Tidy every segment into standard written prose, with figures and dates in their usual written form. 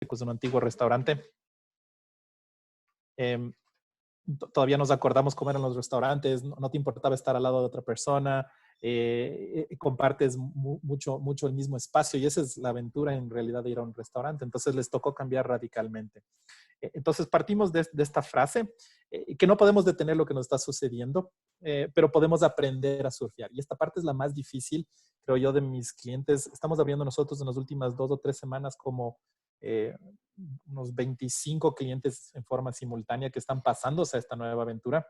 de un antiguo restaurante. Todavía nos acordamos cómo eran los restaurantes, no te importaba estar al lado de otra persona, compartes mucho el mismo espacio y esa es la aventura en realidad de ir a un restaurante. Entonces les tocó cambiar radicalmente. Entonces partimos de esta frase, que no podemos detener lo que nos está sucediendo, pero podemos aprender a surfear. Y esta parte es la más difícil, creo yo, de mis clientes. Estamos abriendo nosotros en las últimas 2 o 3 semanas como unos 25 clientes en forma simultánea que están pasándose a esta nueva aventura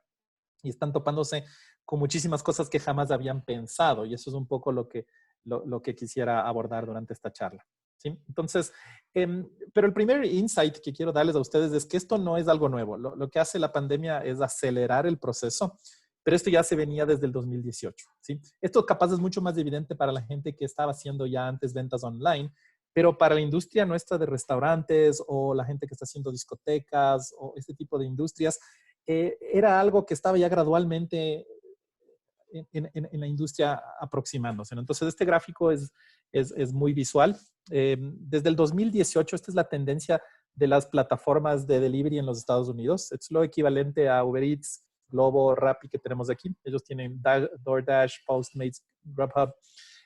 y están topándose con muchísimas cosas que jamás habían pensado. Y eso es un poco lo que quisiera abordar durante esta charla. ¿Sí? Entonces, pero el primer insight que quiero darles a ustedes es que esto no es algo nuevo. Lo que hace la pandemia es acelerar el proceso, pero esto ya se venía desde el 2018. ¿Sí? Esto capaz es mucho más evidente para la gente que estaba haciendo ya antes ventas online, pero para la industria nuestra de restaurantes o la gente que está haciendo discotecas o este tipo de industrias, era algo que estaba ya gradualmente en la industria aproximándose, ¿no? Entonces, este gráfico es muy visual. Desde el 2018, esta es la tendencia de las plataformas de delivery en los Estados Unidos. Es lo equivalente a Uber Eats, Globo, Rappi que tenemos aquí. Ellos tienen DoorDash, Postmates, Grubhub.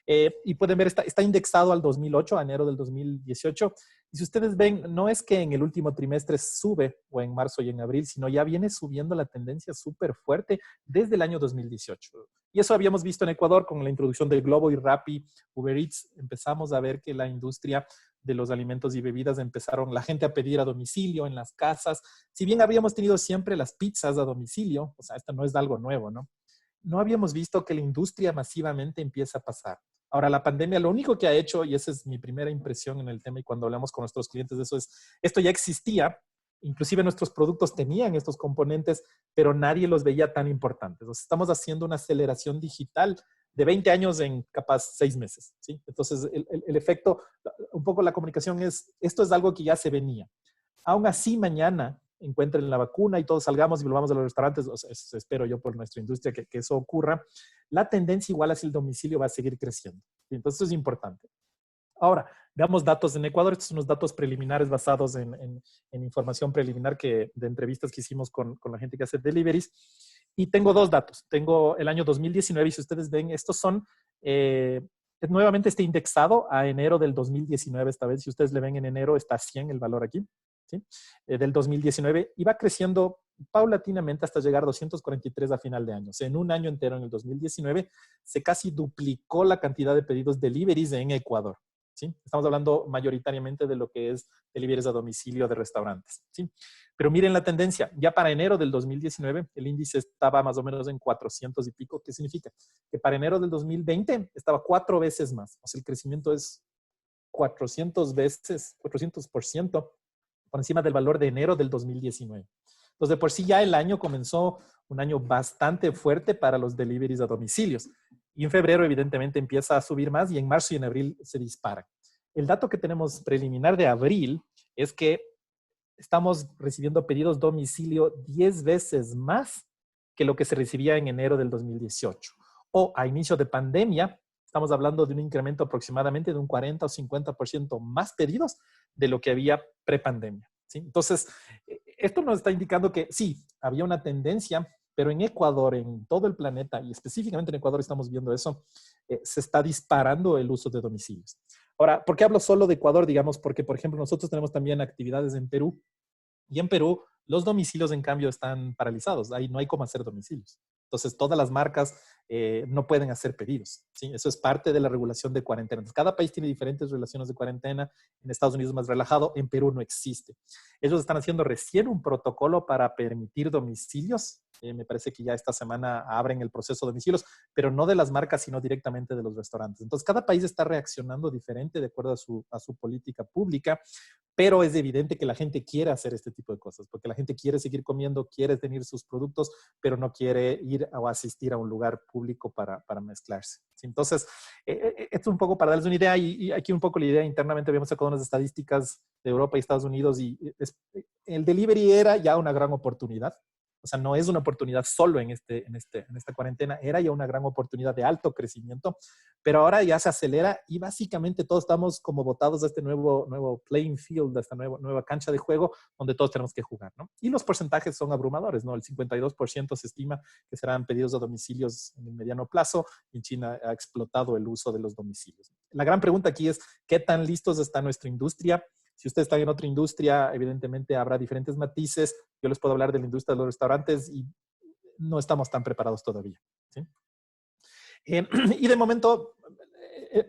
Y pueden ver, está indexado al 2008, a enero del 2018. Y si ustedes ven, no es que en el último trimestre sube, o en marzo y en abril, sino ya viene subiendo la tendencia súper fuerte desde el año 2018. Y eso habíamos visto en Ecuador con la introducción del Globo y Rappi, Uber Eats. Empezamos a ver que la industria de los alimentos y bebidas empezaron la gente a pedir a domicilio en las casas. Si bien habíamos tenido siempre las pizzas a domicilio, o sea, esto no es algo nuevo, ¿no? No habíamos visto que la industria masivamente empieza a pasar. Ahora, la pandemia lo único que ha hecho, y esa es mi primera impresión en el tema y cuando hablamos con nuestros clientes de eso es, esto ya existía, inclusive nuestros productos tenían estos componentes, pero nadie los veía tan importantes. Entonces, estamos haciendo una aceleración digital de 20 años en capaz 6 meses. ¿Sí? Entonces, el efecto, un poco la comunicación es, esto es algo que ya se venía. Aún así, mañana encuentren la vacuna y todos salgamos y volvamos a los restaurantes, o sea, espero yo por nuestra industria que eso ocurra, la tendencia igual hacia el domicilio va a seguir creciendo. Entonces, esto es importante. Ahora, veamos datos en Ecuador. Estos son unos datos preliminares basados en información preliminar de entrevistas que hicimos con la gente que hace deliveries. Y tengo 2 datos. Tengo el año 2019 y si ustedes ven, estos son, nuevamente está indexado a enero del 2019 esta vez. Si ustedes le ven en enero, está 100 el valor aquí. ¿Sí? Del 2019 y va creciendo paulatinamente hasta llegar a 243 a final de año. O sea, en un año entero, en el 2019, se casi duplicó la cantidad de pedidos deliveries en Ecuador. ¿Sí? Estamos hablando mayoritariamente de lo que es deliveries a domicilio de restaurantes. ¿Sí? Pero miren la tendencia. Ya para enero del 2019, el índice estaba más o menos en 400 y pico. ¿Qué significa? Que para enero del 2020 estaba 4 veces más. O sea, el crecimiento es 400 veces, 400% por encima del valor de enero del 2019. Entonces, de por sí ya el año comenzó un año bastante fuerte para los deliveries a domicilios. Y en febrero, evidentemente, empieza a subir más y en marzo y en abril se dispara. El dato que tenemos preliminar de abril es que estamos recibiendo pedidos domicilio 10 veces más que lo que se recibía en enero del 2018. O a inicio de pandemia, estamos hablando de un incremento aproximadamente de un 40 o 50% más pedidos de lo que había prepandemia. ¿Sí? Entonces, esto nos está indicando que sí, había una tendencia, pero en Ecuador, en todo el planeta, y específicamente en Ecuador estamos viendo eso, se está disparando el uso de domicilios. Ahora, ¿por qué hablo solo de Ecuador? Digamos, porque, por ejemplo, nosotros tenemos también actividades en Perú, y en Perú los domicilios, en cambio, están paralizados. Ahí no hay cómo hacer domicilios. Entonces, todas las marcas no pueden hacer pedidos. ¿Sí? Eso es parte de la regulación de cuarentena. Entonces, cada país tiene diferentes regulaciones de cuarentena. En Estados Unidos es más relajado. En Perú no existe. Ellos están haciendo recién un protocolo para permitir domicilios. Me parece que ya esta semana abren el proceso de domicilios, pero no de las marcas, sino directamente de los restaurantes. Entonces, cada país está reaccionando diferente de acuerdo a su política pública. Pero es evidente que la gente quiere hacer este tipo de cosas, porque la gente quiere seguir comiendo, quiere tener sus productos, pero no quiere ir o asistir a un lugar público para mezclarse. ¿Sí? Entonces, esto es un poco para darles una idea, y aquí un poco la idea internamente habíamos sacado unas estadísticas de Europa y Estados Unidos, y el delivery era ya una gran oportunidad. O sea, no es una oportunidad solo en esta cuarentena, era ya una gran oportunidad de alto crecimiento, pero ahora ya se acelera y básicamente todos estamos como botados a este nuevo playing field, a esta nueva cancha de juego donde todos tenemos que jugar, ¿no? Y los porcentajes son abrumadores, ¿no? El 52% se estima que serán pedidos a domicilios en el mediano plazo. En China ha explotado el uso de los domicilios. La gran pregunta aquí es, ¿qué tan listos está nuestra industria? Si ustedes están en otra industria, evidentemente habrá diferentes matices. Yo les puedo hablar de la industria de los restaurantes y no estamos tan preparados todavía, ¿sí? Y de momento,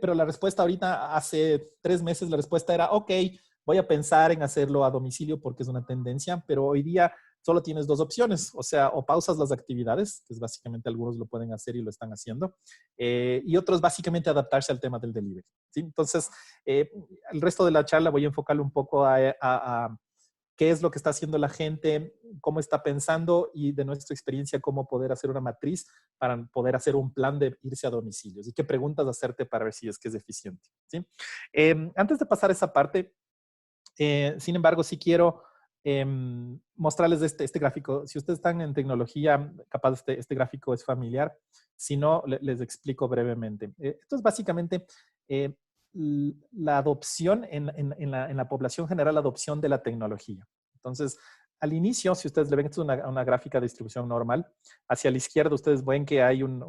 pero la respuesta ahorita, hace 3 meses, la respuesta era, ok, voy a pensar en hacerlo a domicilio porque es una tendencia, pero hoy día solo tienes 2 opciones, o sea, o pausas las actividades, que es básicamente algunos lo pueden hacer y lo están haciendo, y otros básicamente adaptarse al tema del delivery, ¿sí? Entonces, el resto de la charla voy a enfocarlo un poco a qué es lo que está haciendo la gente, cómo está pensando y de nuestra experiencia cómo poder hacer una matriz para poder hacer un plan de irse a domicilios y qué preguntas hacerte para ver si es que es eficiente, ¿sí? Antes de pasar a esa parte, sin embargo, sí quiero mostrarles este gráfico. Si ustedes están en tecnología, capaz este gráfico es familiar. Si no, les explico brevemente. Esto es básicamente eh, la adopción en la población general, la adopción de la tecnología. Entonces, al inicio, si ustedes le ven, esto es una gráfica de distribución normal. Hacia la izquierda, ustedes ven que hay un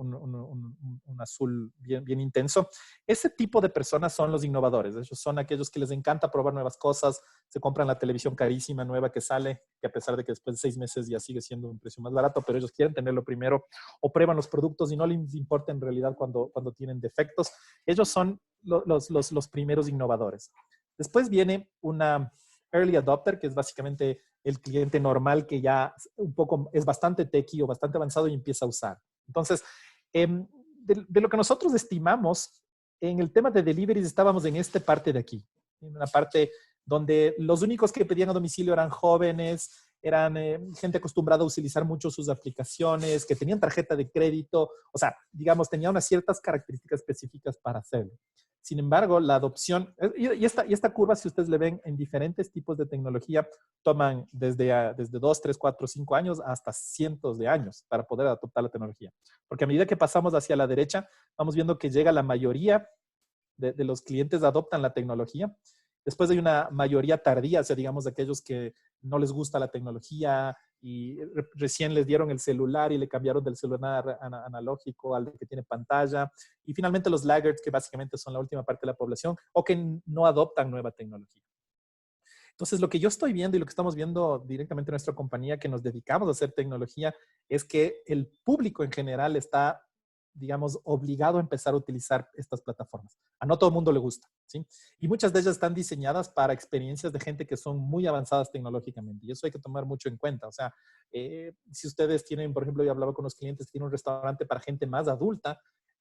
azul bien intenso. Ese tipo de personas son los innovadores. Ellos son aquellos que les encanta probar nuevas cosas, se compran la televisión carísima nueva que sale, que a pesar de que después de 6 meses ya sigue siendo un precio más barato, pero ellos quieren tenerlo primero, o prueban los productos y no les importa en realidad cuando tienen defectos. Ellos son los primeros innovadores. Después viene una early adopter, que es básicamente el cliente normal que ya un poco es bastante techy o bastante avanzado y empieza a usar. Entonces, de lo que nosotros estimamos, en el tema de deliveries estábamos en esta parte de aquí, en una parte donde los únicos que pedían a domicilio eran jóvenes, eran gente acostumbrada a utilizar mucho sus aplicaciones, que tenían tarjeta de crédito, o sea, digamos, tenía unas ciertas características específicas para hacerlo. Sin embargo, la adopción, y esta curva, si ustedes le ven en diferentes tipos de tecnología, toman desde 2, 3, 4, 5 años hasta cientos de años para poder adoptar la tecnología. Porque a medida que pasamos hacia la derecha, vamos viendo que llega la mayoría de los clientes adoptan la tecnología. Después hay una mayoría tardía, o sea, digamos, de aquellos que no les gusta la tecnología y recién les dieron el celular y le cambiaron del celular analógico al que tiene pantalla. Y finalmente los laggards, que básicamente son la última parte de la población, o que no adoptan nueva tecnología. Entonces, lo que yo estoy viendo y lo que estamos viendo directamente en nuestra compañía que nos dedicamos a hacer tecnología es que el público en general está, digamos, obligado a empezar a utilizar estas plataformas. A no todo el mundo le gusta, ¿sí? Y muchas de ellas están diseñadas para experiencias de gente que son muy avanzadas tecnológicamente. Y eso hay que tomar mucho en cuenta. O sea, si ustedes tienen, por ejemplo, yo hablaba con los clientes, tienen un restaurante para gente más adulta,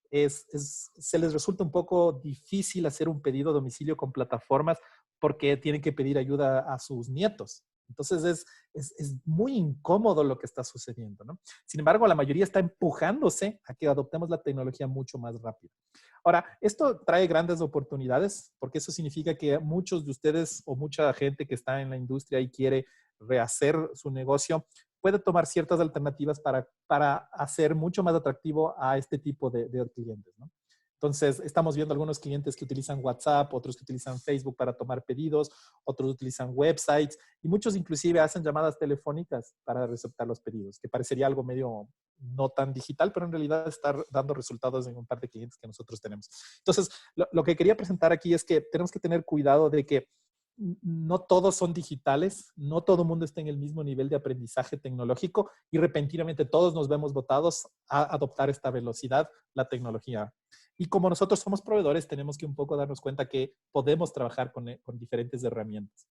se les resulta un poco difícil hacer un pedido a domicilio con plataformas porque tienen que pedir ayuda a sus nietos. Entonces es muy incómodo lo que está sucediendo, ¿no? Sin embargo, la mayoría está empujándose a que adoptemos la tecnología mucho más rápido. Ahora, esto trae grandes oportunidades porque eso significa que muchos de ustedes o mucha gente que está en la industria y quiere rehacer su negocio puede tomar ciertas alternativas para hacer mucho más atractivo a este tipo de clientes, ¿no? Entonces, estamos viendo algunos clientes que utilizan WhatsApp, otros que utilizan Facebook para tomar pedidos, otros utilizan websites y muchos inclusive hacen llamadas telefónicas para receptar los pedidos, que parecería algo medio no tan digital, pero en realidad está dando resultados en un par de clientes que nosotros tenemos. Entonces, lo que quería presentar aquí es que tenemos que tener cuidado de que no todos son digitales, no todo el mundo está en el mismo nivel de aprendizaje tecnológico y repentinamente todos nos vemos botados a adoptar esta velocidad, la tecnología. Y como nosotros somos proveedores, tenemos que un poco darnos cuenta que podemos trabajar con diferentes herramientas.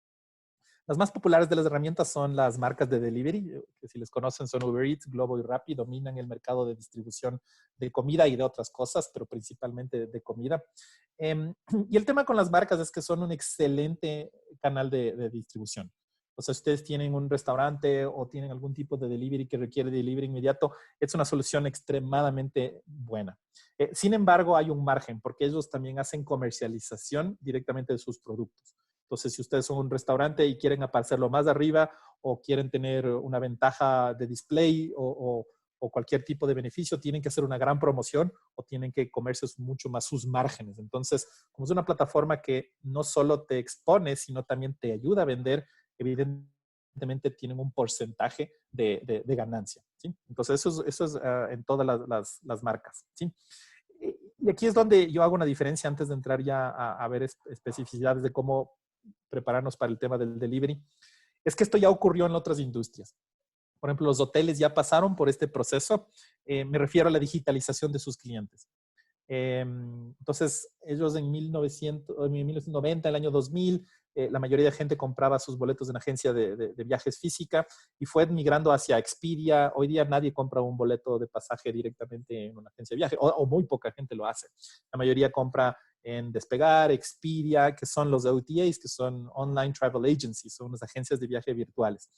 Las más populares de las herramientas son las marcas de delivery, que si les conocen son Uber Eats, Globo y Rappi, dominan el mercado de distribución de comida y de otras cosas, pero principalmente de comida. Y el tema con las marcas es que son un excelente canal de distribución. O sea, si ustedes tienen un restaurante o tienen algún tipo de delivery que requiere delivery inmediato, es una solución extremadamente buena. Sin embargo, hay un margen porque ellos también hacen comercialización directamente de sus productos. Entonces, si ustedes son un restaurante y quieren aparecerlo más arriba o quieren tener una ventaja de display o cualquier tipo de beneficio, tienen que hacer una gran promoción o tienen que comerse mucho más sus márgenes. Entonces, como es una plataforma que no solo te expone, sino también te ayuda a vender, evidentemente tienen un porcentaje de ganancia, ¿sí? Entonces, eso es en todas las marcas, ¿sí? Y aquí es donde yo hago una diferencia antes de entrar ya a ver especificidades de cómo prepararnos para el tema del delivery. Es que esto ya ocurrió en otras industrias. Por ejemplo, los hoteles ya pasaron por este proceso. Me refiero a la digitalización de sus clientes. Entonces, ellos en 1990, el año 2000, la mayoría de gente compraba sus boletos en agencia de viajes física y fue migrando hacia Expedia. Hoy día nadie compra un boleto de pasaje directamente en una agencia de viaje, o muy poca gente lo hace. La mayoría compra en Despegar, Expedia, que son los OTAs, que son Online Travel Agencies, son las agencias de viaje virtuales.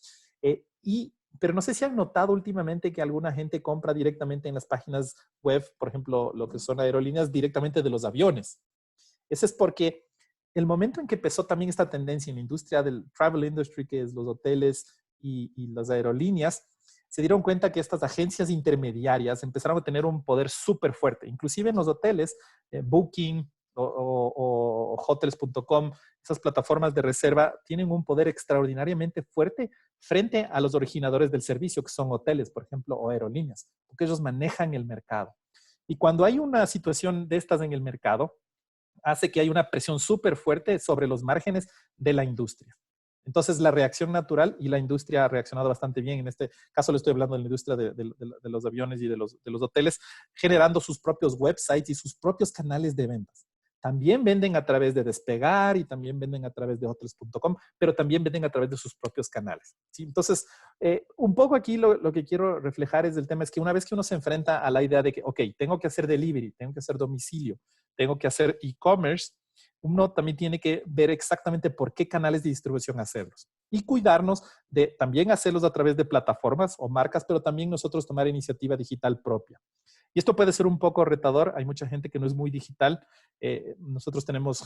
Pero no sé si han notado últimamente que alguna gente compra directamente en las páginas web, por ejemplo, lo que son aerolíneas, directamente de los aviones. Eso es porque el momento en que empezó también esta tendencia en la industria del travel industry, que es los hoteles y las aerolíneas, se dieron cuenta que estas agencias intermediarias empezaron a tener un poder súper fuerte. Inclusive en los hoteles, Booking o hotels.com, esas plataformas de reserva tienen un poder extraordinariamente fuerte frente a los originadores del servicio, que son hoteles, por ejemplo, o aerolíneas, porque ellos manejan el mercado. Y cuando hay una situación de estas en el mercado, hace que haya una presión súper fuerte sobre los márgenes de la industria. Entonces, la reacción natural, y la industria ha reaccionado bastante bien, en este caso le estoy hablando de la industria de los aviones y de los hoteles, generando sus propios websites y sus propios canales de ventas. También venden a través de Despegar y también venden a través de hotels.com, pero también venden a través de sus propios canales, ¿sí? Entonces, un poco aquí lo que quiero reflejar es el tema es que una vez que uno se enfrenta a la idea de que, ok, tengo que hacer delivery, tengo que hacer domicilio, tengo que hacer e-commerce, uno también tiene que ver exactamente por qué canales de distribución hacerlos y cuidarnos de también hacerlos a través de plataformas o marcas, pero también nosotros tomar iniciativa digital propia. Y esto puede ser un poco retador. Hay mucha gente que no es muy digital. Nosotros tenemos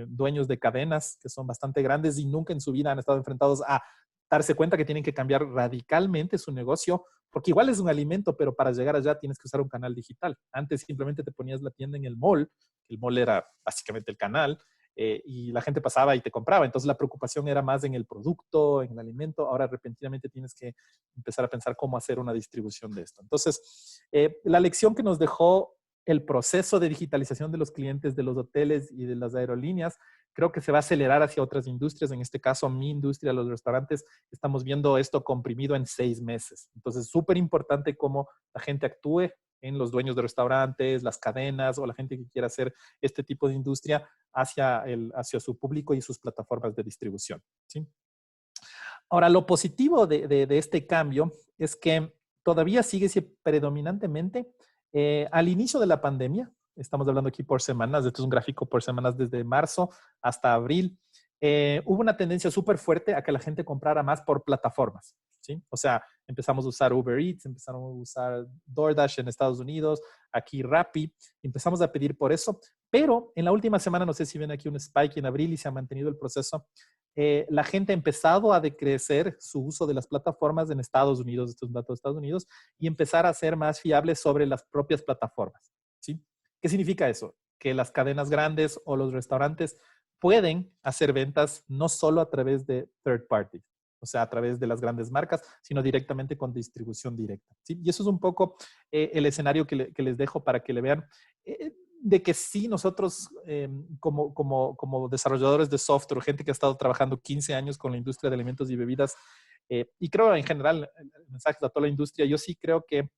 dueños de cadenas que son bastante grandes y nunca en su vida han estado enfrentados a darse cuenta que tienen que cambiar radicalmente su negocio, porque igual es un alimento, pero para llegar allá tienes que usar un canal digital. Antes simplemente te ponías la tienda en el mall era básicamente el canal, y la gente pasaba y te compraba. Entonces la preocupación era más en el producto, en el alimento. Ahora repentinamente tienes que empezar a pensar cómo hacer una distribución de esto. Entonces, la lección que nos dejó el proceso de digitalización de los clientes de los hoteles y de las aerolíneas, creo que se va a acelerar hacia otras industrias. En este caso, mi industria, los restaurantes, estamos viendo esto comprimido en 6 meses. Entonces, súper importante cómo la gente actúe en los dueños de restaurantes, las cadenas o la gente que quiera hacer este tipo de industria hacia su público y sus plataformas de distribución, ¿sí? Ahora, lo positivo de este cambio es que todavía sigue predominantemente al inicio de la pandemia. Estamos hablando aquí por semanas, esto es un gráfico por semanas desde marzo hasta abril. Hubo una tendencia súper fuerte a que la gente comprara más por plataformas, ¿sí? O sea, empezamos a usar Uber Eats, empezamos a usar DoorDash en Estados Unidos, aquí Rappi, empezamos a pedir por eso, pero en la última semana, no sé si ven aquí un spike en abril y se ha mantenido el proceso, la gente ha empezado a decrecer su uso de las plataformas en Estados Unidos, estos datos de Estados Unidos, y empezar a ser más fiables sobre las propias plataformas, ¿sí? ¿Qué significa eso? Que las cadenas grandes o los restaurantes pueden hacer ventas no solo a través de third party, o sea, a través de las grandes marcas, sino directamente con distribución directa, ¿sí? Y eso es un poco el escenario que les dejo para que le vean. De que sí, nosotros como desarrolladores de software, gente que ha estado trabajando 15 años con la industria de alimentos y bebidas, y creo en general, el mensaje a toda la industria, yo sí creo que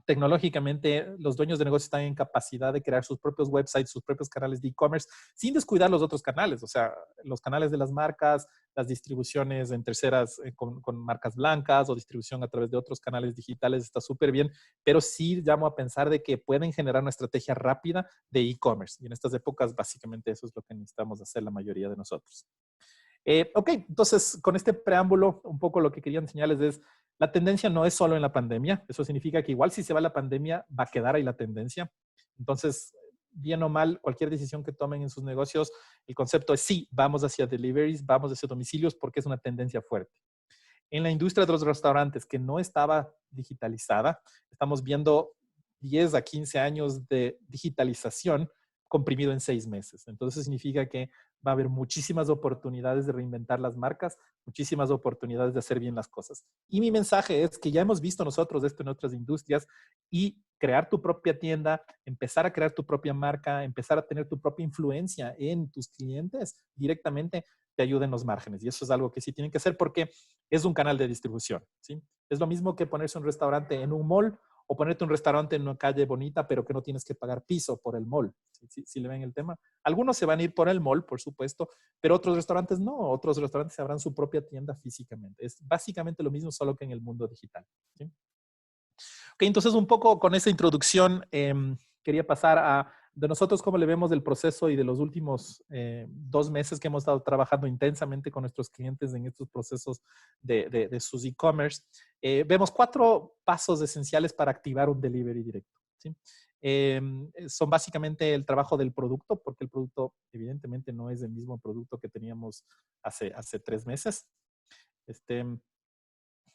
tecnológicamente los dueños de negocios están en capacidad de crear sus propios websites, sus propios canales de e-commerce, sin descuidar los otros canales, o sea, los canales de las marcas, las distribuciones en terceras con marcas blancas o distribución a través de otros canales digitales está súper bien, pero sí llamo a pensar de que pueden generar una estrategia rápida de e-commerce. Y en estas épocas, básicamente eso es lo que necesitamos hacer la mayoría de nosotros. Ok, entonces con este preámbulo, un poco lo que quería enseñarles es, la tendencia no es solo en la pandemia, eso significa que igual si se va la pandemia, va a quedar ahí la tendencia. Entonces, bien o mal, cualquier decisión que tomen en sus negocios, el concepto es sí, vamos hacia deliveries, vamos hacia domicilios porque es una tendencia fuerte. En la industria de los restaurantes que no estaba digitalizada, estamos viendo 10 a 15 años de digitalización comprimido en 6 meses. Entonces significa que va a haber muchísimas oportunidades de reinventar las marcas, muchísimas oportunidades de hacer bien las cosas. Y mi mensaje es que ya hemos visto nosotros esto en otras industrias y crear tu propia tienda, empezar a crear tu propia marca, empezar a tener tu propia influencia en tus clientes directamente te ayuda en los márgenes. Y eso es algo que sí tienen que hacer porque es un canal de distribución, ¿sí? Es lo mismo que ponerse un restaurante en un mall o ponerte un restaurante en una calle bonita, pero que no tienes que pagar piso por el mall. ¿Sí le ven el tema? Algunos se van a ir por el mall, por supuesto, pero otros restaurantes no. Otros restaurantes abran su propia tienda físicamente. Es básicamente lo mismo, solo que en el mundo digital, ¿sí? Ok, entonces un poco con esa introducción quería pasar a de nosotros cómo le vemos el proceso y de los últimos 2 meses que hemos estado trabajando intensamente con nuestros clientes en estos procesos de sus e-commerce. Vemos 4 pasos esenciales para activar un delivery directo, ¿sí? Son básicamente el trabajo del producto, porque el producto evidentemente no es el mismo producto que teníamos hace 3 meses.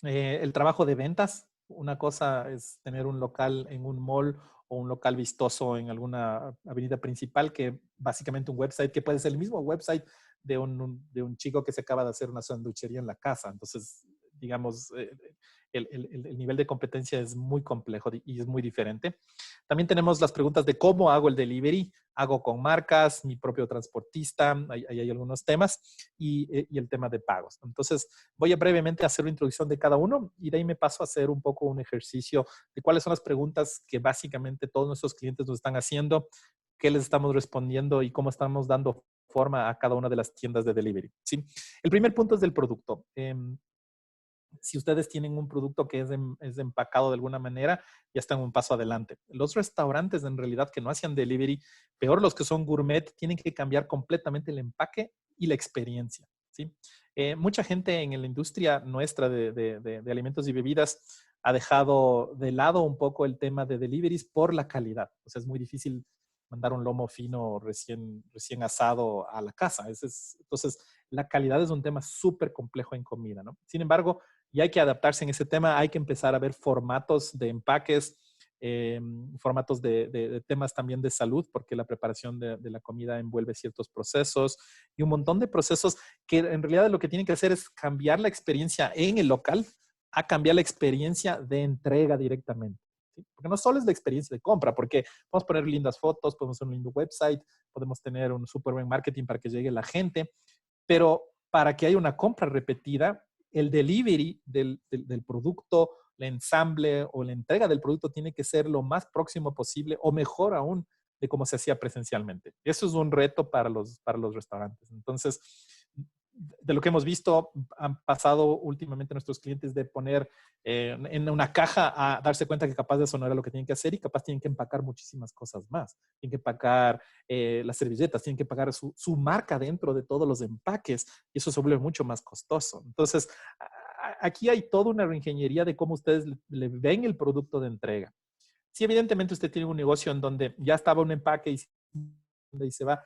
El trabajo de ventas. Una cosa es tener un local en un mall o un local vistoso en alguna avenida principal, que básicamente un website que puede ser el mismo website de un chico que se acaba de hacer una sanduchería en la casa. Entonces, digamos, el nivel de competencia es muy complejo y es muy diferente. También tenemos las preguntas de cómo hago el delivery. Hago con marcas, mi propio transportista, hay algunos temas y el tema de pagos. Entonces, voy a brevemente hacer una introducción de cada uno y de ahí me paso a hacer un poco un ejercicio de cuáles son las preguntas que básicamente todos nuestros clientes nos están haciendo, qué les estamos respondiendo y cómo estamos dando forma a cada una de las tiendas de delivery, ¿sí? El primer punto es del producto. Si ustedes tienen un producto que es empacado de alguna manera, ya están un paso adelante. Los restaurantes en realidad que no hacían delivery, peor los que son gourmet, tienen que cambiar completamente el empaque y la experiencia, ¿sí? Mucha gente en la industria nuestra de alimentos y bebidas ha dejado de lado un poco el tema de deliveries por la calidad. O sea, es muy difícil mandar un lomo fino recién asado a la casa. Entonces, la calidad es un tema súper complejo en comida, ¿no? Sin embargo, y hay que adaptarse en ese tema, hay que empezar a ver formatos de empaques, formatos de temas también de salud, porque la preparación de la comida envuelve ciertos procesos y un montón de procesos que en realidad lo que tienen que hacer es cambiar la experiencia en el local a cambiar la experiencia de entrega directamente, ¿sí? Porque no solo es la experiencia de compra, porque podemos poner lindas fotos, podemos hacer un lindo website, podemos tener un súper buen marketing para que llegue la gente, pero para que haya una compra repetida, el delivery del producto, el ensamble o la entrega del producto tiene que ser lo más próximo posible o mejor aún de cómo se hacía presencialmente. Eso es un reto para los restaurantes. Entonces, de lo que hemos visto, han pasado últimamente nuestros clientes de poner en una caja a darse cuenta que capaz de eso no era lo que tienen que hacer y capaz tienen que empacar muchísimas cosas más. Tienen que empacar las servilletas, tienen que pagar su marca dentro de todos los empaques y eso se vuelve mucho más costoso. Entonces, aquí hay toda una reingeniería de cómo ustedes le ven el producto de entrega. Sí, evidentemente usted tiene un negocio en donde ya estaba un empaque y se va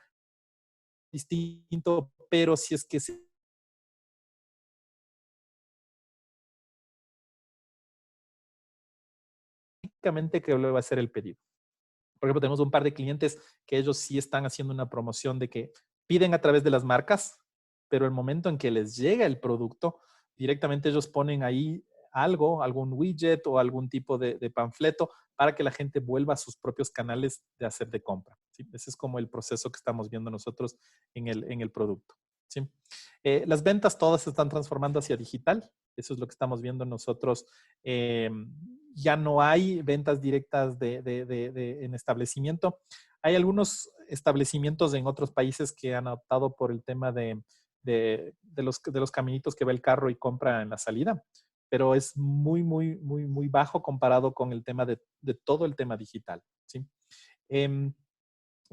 distinto, pero si es que únicamente que luego va a ser el pedido. Por ejemplo, tenemos un par de clientes que ellos sí están haciendo una promoción de que piden a través de las marcas, pero el momento en que les llega el producto, directamente ellos ponen ahí algo, algún widget o algún tipo de panfleto para que la gente vuelva a sus propios canales de hacer de compra, ¿sí? Ese es como el proceso que estamos viendo nosotros en el producto, ¿sí? Las ventas todas se están transformando hacia digital. Eso es lo que estamos viendo nosotros. Ya no hay ventas directas en establecimiento. Hay algunos establecimientos en otros países que han optado por el tema de los caminitos que va el carro y compra en la salida, pero es muy, muy, muy, muy bajo comparado con el tema de todo el tema digital, ¿sí? Eh,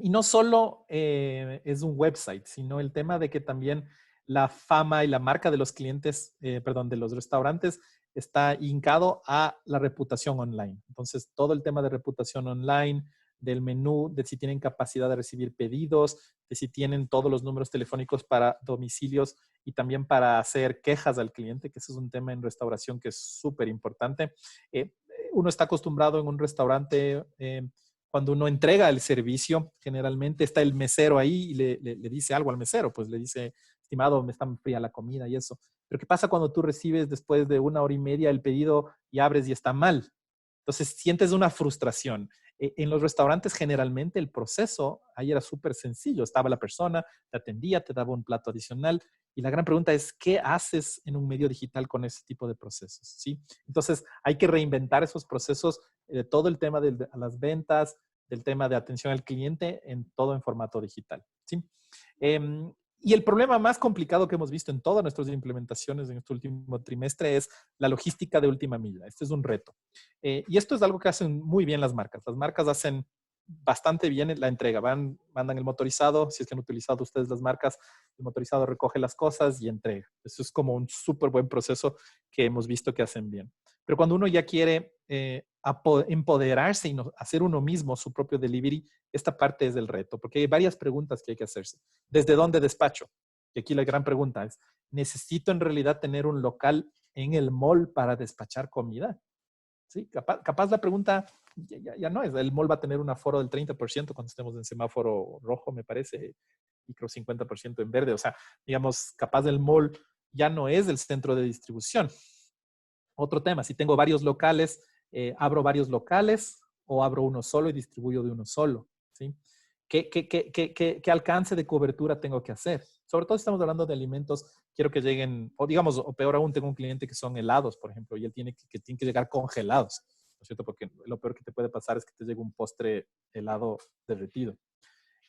y no solo es un website, sino el tema de que también la fama y la marca de los clientes, perdón, de los restaurantes está hincado a la reputación online. Entonces, todo el tema de reputación online, del menú, de si tienen capacidad de recibir pedidos, de si tienen todos los números telefónicos para domicilios y también para hacer quejas al cliente, que ese es un tema en restauración que es súper importante. Uno está acostumbrado en un restaurante, cuando uno entrega el servicio, generalmente está el mesero ahí y le dice algo al mesero, pues le dice, estimado, me está fría la comida y eso. Pero ¿qué pasa cuando tú recibes después de 1 hora y media el pedido y abres y está mal? Entonces sientes una frustración. En los restaurantes generalmente el proceso ahí era súper sencillo. Estaba la persona, te atendía, te daba un plato adicional. Y la gran pregunta es, ¿qué haces en un medio digital con ese tipo de procesos? ¿Sí? Entonces hay que reinventar esos procesos, todo el tema de las ventas, del tema de atención al cliente, en todo en formato digital. ¿Sí? Eh, y el problema más complicado que hemos visto en todas nuestras implementaciones en este último trimestre es la logística de última milla. Este es un reto. Y esto es algo que hacen muy bien las marcas. Las marcas hacen bastante bien la entrega. Mandan el motorizado, si es que han utilizado ustedes las marcas, el motorizado recoge las cosas y entrega. Eso es como un súper buen proceso que hemos visto que hacen bien. Pero cuando uno ya quiere empoderarse y hacer uno mismo su propio delivery, esta parte es el reto, porque hay varias preguntas que hay que hacerse. ¿Desde dónde despacho? Y aquí la gran pregunta es, ¿necesito en realidad tener un local en el mall para despachar comida? Sí, capaz la pregunta ya no es. El mall va a tener un aforo del 30% cuando estemos en semáforo rojo, me parece, y creo 50% en verde. O sea, digamos, capaz el mall ya no es el centro de distribución. Otro tema, si tengo varios locales, abro varios locales o abro uno solo y distribuyo de uno solo. ¿Sí? ¿Qué alcance de cobertura tengo que hacer? Sobre todo si estamos hablando de alimentos, quiero que lleguen, o digamos, o peor aún, tengo un cliente que son helados, por ejemplo, y él tiene que llegar congelados, ¿no es cierto? Porque lo peor que te puede pasar es que te llegue un postre helado derretido.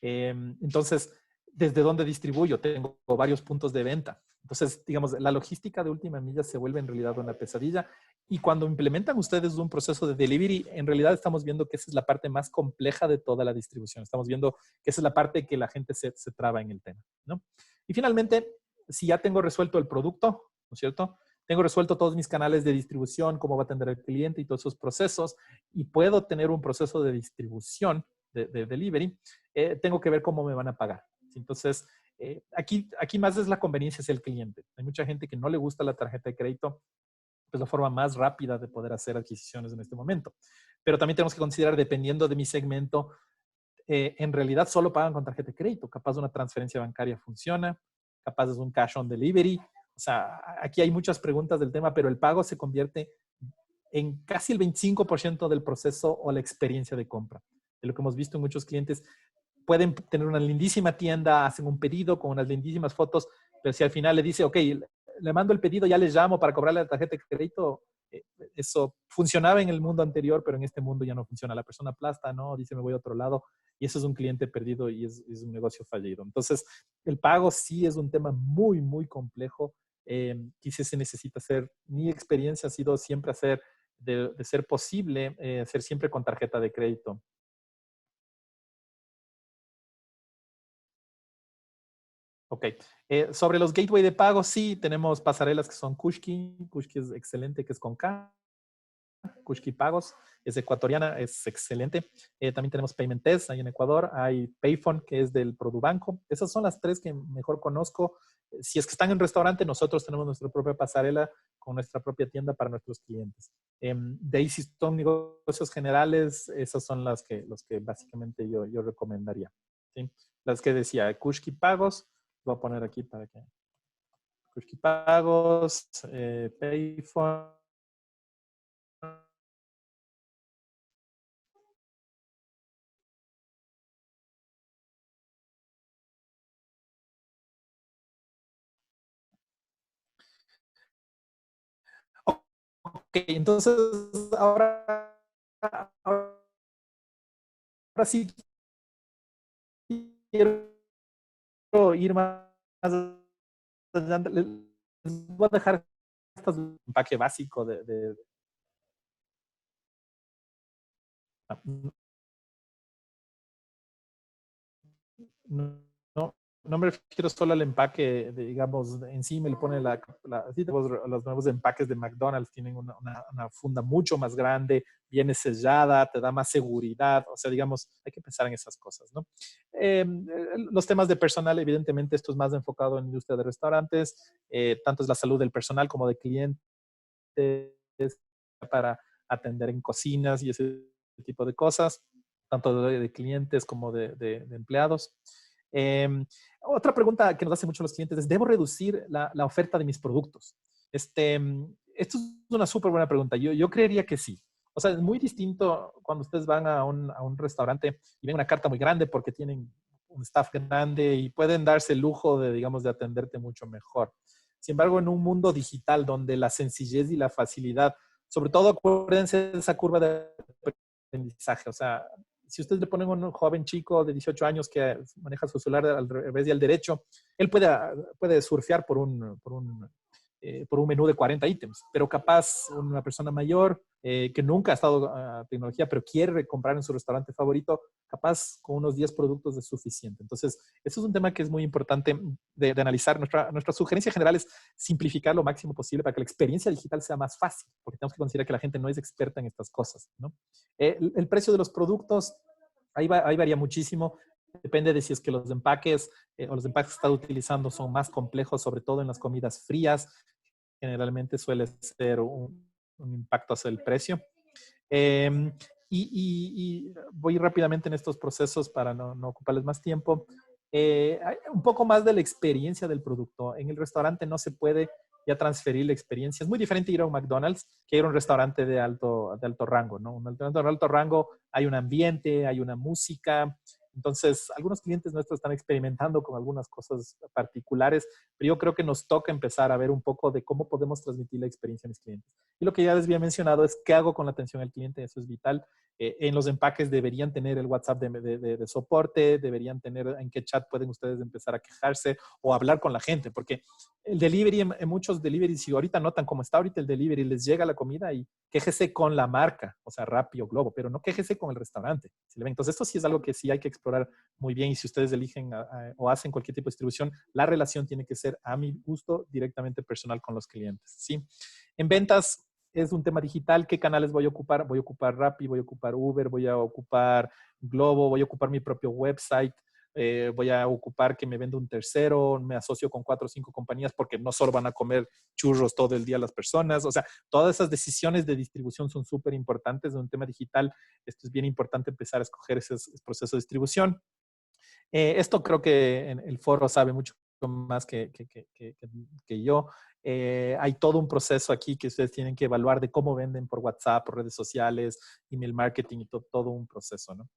Entonces, ¿desde dónde distribuyo? Tengo varios puntos de venta. Entonces, digamos, la logística de última milla se vuelve en realidad una pesadilla. Y cuando implementan ustedes un proceso de delivery, en realidad estamos viendo que esa es la parte más compleja de toda la distribución. Estamos viendo que esa es la parte que la gente se traba en el tema, ¿no? Y finalmente, si ya tengo resuelto el producto, ¿no es cierto? Tengo resuelto todos mis canales de distribución, cómo va a atender el cliente y todos esos procesos, y puedo tener un proceso de distribución de delivery, tengo que ver cómo me van a pagar. Entonces, aquí más es la conveniencia, es el cliente. Hay mucha gente que no le gusta la tarjeta de crédito, pues la forma más rápida de poder hacer adquisiciones en este momento. Pero también tenemos que considerar, dependiendo de mi segmento, en realidad solo pagan con tarjeta de crédito. Capaz una transferencia bancaria funciona, capaz es un cash on delivery. O sea, aquí hay muchas preguntas del tema, pero el pago se convierte en casi el 25% del proceso o la experiencia de compra. De lo que hemos visto en muchos clientes, pueden tener una lindísima tienda, hacen un pedido con unas lindísimas fotos, pero si al final le dice, ok, le mando el pedido, ya les llamo para cobrarle la tarjeta de crédito, eso funcionaba en el mundo anterior, pero en este mundo ya no funciona. La persona aplasta, ¿no? Dice, me voy a otro lado, y eso es un cliente perdido y es un negocio fallido. Entonces, el pago sí es un tema muy, muy complejo. Quizás se necesita hacer, mi experiencia ha sido siempre hacer, de ser posible, hacer siempre con tarjeta de crédito. Ok. Sobre los gateway de pago, sí, tenemos pasarelas que son Kushki. Kushki es excelente, que es con K. Kushki Pagos es ecuatoriana, es excelente. También tenemos Paymentes ahí en Ecuador. Hay Payphone, que es del Produbanco. Esas son las tres que mejor conozco. Si es que están en restaurante, nosotros tenemos nuestra propia pasarela con nuestra propia tienda para nuestros clientes. De ahí, si son negocios generales, esas son los que básicamente yo recomendaría. ¿Sí? Las que decía, Kushki Pagos, voy a poner aquí para que. Kushki Pagos, Payphone. Ok, entonces ahora sí quiero ir más adelante. Les voy a dejar un empaque básico no, no, no me refiero solo al empaque, digamos, encima le pone sí, los nuevos empaques de McDonald's tienen una funda mucho más grande, viene sellada, te da más seguridad, o sea, digamos, hay que pensar en esas cosas, ¿no? Los temas de personal, evidentemente, esto es más enfocado en la industria de restaurantes, tanto es la salud del personal como de clientes para atender en cocinas y ese tipo de cosas, tanto de clientes como de empleados. Eh, Otra pregunta que nos hacen mucho los clientes es, ¿debo reducir la oferta de mis productos? Esto es una súper buena pregunta. Yo creería que sí. O sea, es muy distinto cuando ustedes van a un restaurante y ven una carta muy grande porque tienen un staff grande y pueden darse el lujo de, digamos, de atenderte mucho mejor. Sin embargo, en un mundo digital donde la sencillez y la facilidad, sobre todo acuérdense de esa curva de aprendizaje, o sea, si ustedes le ponen a un joven chico de 18 años que maneja su celular al revés y al derecho, él puede surfear por un menú de 40 ítems, pero capaz una persona mayor que nunca ha estado a tecnología, pero quiere comprar en su restaurante favorito, capaz con unos 10 productos es suficiente. Entonces, eso es un tema que es muy importante de analizar. Nuestra sugerencia general es simplificar lo máximo posible para que la experiencia digital sea más fácil, porque tenemos que considerar que la gente no es experta en estas cosas, ¿no? El precio de los productos, ahí varía muchísimo. Depende de si es que los empaques o los empaques que estás utilizando son más complejos, sobre todo en las comidas frías. Generalmente suele ser un impacto hacia el precio. Eh, y voy rápidamente en estos procesos para no ocuparles más tiempo. Un poco más de la experiencia del producto. En el restaurante no se puede ya transferir la experiencia. Es muy diferente ir a un McDonald's que ir a un restaurante de alto rango, ¿no? Un restaurante de alto rango hay un ambiente, hay una música. Entonces, algunos clientes nuestros están experimentando con algunas cosas particulares, pero yo creo que nos toca empezar a ver un poco de cómo podemos transmitir la experiencia a mis clientes. Y lo que ya les había mencionado es qué hago con la atención al cliente, eso es vital. En los empaques deberían tener el WhatsApp de soporte, deberían tener en qué chat pueden ustedes empezar a quejarse o hablar con la gente, porque el delivery, en muchos deliveries, si ahorita notan cómo está ahorita el delivery, les llega la comida y quéjese con la marca, o sea, Rappi o Globo, pero no quéjese con el restaurante. ¿Sí? Entonces, esto sí es algo que sí hay que explorar muy bien y si ustedes eligen o hacen cualquier tipo de distribución, la relación tiene que ser a mi gusto directamente personal con los clientes. ¿Sí? En ventas, es un tema digital. ¿Qué canales voy a ocupar? Voy a ocupar Rappi, voy a ocupar Uber, voy a ocupar Globo, voy a ocupar mi propio website, voy a ocupar que me venda un tercero, me asocio con 4 o 5 compañías porque no solo van a comer churros todo el día las personas. O sea, todas esas decisiones de distribución son súper importantes. En un tema digital, esto es bien importante empezar a escoger ese proceso de distribución. Esto creo que el foro sabe mucho más que yo. Hay todo un proceso aquí que ustedes tienen que evaluar de cómo venden por WhatsApp, por redes sociales, email marketing y todo un proceso, ¿no?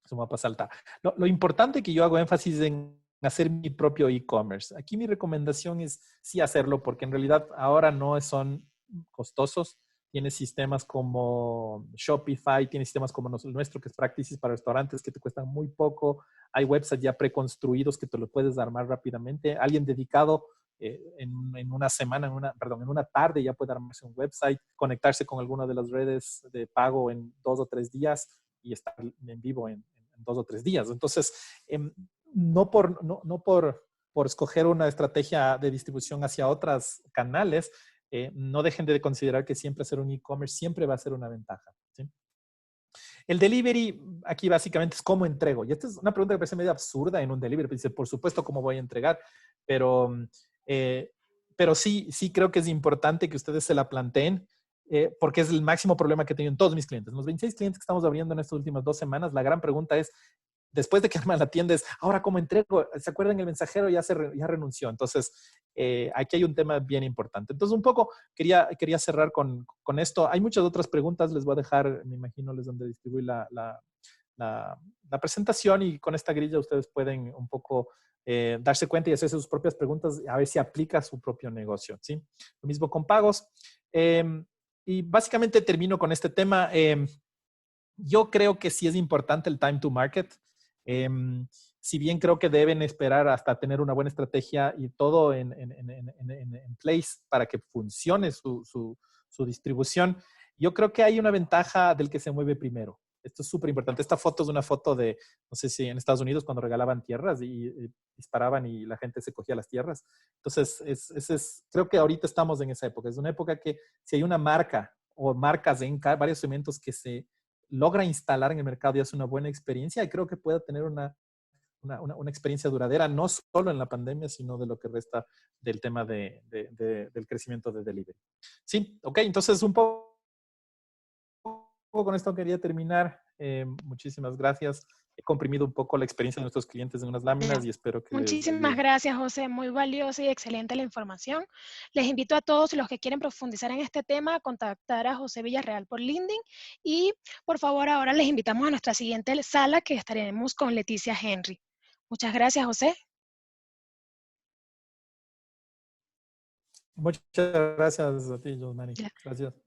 Eso me va a saltar. Lo importante que yo hago énfasis en hacer mi propio e-commerce. Aquí mi recomendación es sí hacerlo porque en realidad ahora no son costosos. Tiene sistemas como Shopify, tiene sistemas como el nuestro, que es Practices para restaurantes, que te cuestan muy poco. Hay websites ya preconstruidos que te lo puedes armar rápidamente. Alguien dedicado en una semana, en una tarde ya puede armarse un website, conectarse con alguna de las redes de pago en 2 o 3 días y estar en vivo en 2 o 3 días. Entonces, no por escoger una estrategia de distribución hacia otros canales, no dejen de considerar que siempre hacer un e-commerce siempre va a ser una ventaja. ¿Sí? El delivery, aquí básicamente es cómo entrego. Y esta es una pregunta que parece medio absurda en un delivery. Dice, por supuesto, cómo voy a entregar, pero, eh, pero sí creo que es importante que ustedes se la planteen, porque es el máximo problema que he tenido en todos mis clientes. Los 26 clientes que estamos abriendo en estas últimas 2 semanas, la gran pregunta es, después de que me la atiendes, ahora cómo entrego, ¿se acuerdan? El mensajero ya renunció. Entonces, aquí hay un tema bien importante. Entonces, un poco quería cerrar con esto. Hay muchas otras preguntas, les voy a dejar, me imagino, les donde distribuir la presentación y con esta grilla ustedes pueden un poco darse cuenta y hacerse sus propias preguntas a ver si aplica a su propio negocio. ¿Sí? Lo mismo con pagos. Y básicamente termino con este tema. Yo creo que sí es importante el time to market. Eh, si bien creo que deben esperar hasta tener una buena estrategia y todo en place para que funcione su distribución, yo creo que hay una ventaja del que se mueve primero. Esto es súper importante. Esta foto es una foto de, no sé si en Estados Unidos cuando regalaban tierras y disparaban y la gente se cogía las tierras. Entonces, creo que ahorita estamos en esa época. Es una época que si hay una marca o marcas en varios segmentos que se logra instalar en el mercado y hace una buena experiencia, y creo que puede tener una experiencia duradera, no solo en la pandemia, sino de lo que resta del tema del crecimiento de delivery. Sí, ok, entonces un poco con esto quería terminar. Muchísimas gracias. He comprimido un poco la experiencia de nuestros clientes en unas láminas y espero que les Muchísimas ayude. gracias, José. Muy valiosa y excelente la información. Les invito a todos los que quieren profundizar en este tema a contactar a José Villarreal por LinkedIn. Y por favor, ahora les invitamos a nuestra siguiente sala que estaremos con Leticia Henry. Muchas gracias, José. Muchas gracias a ti, Josmani. Gracias.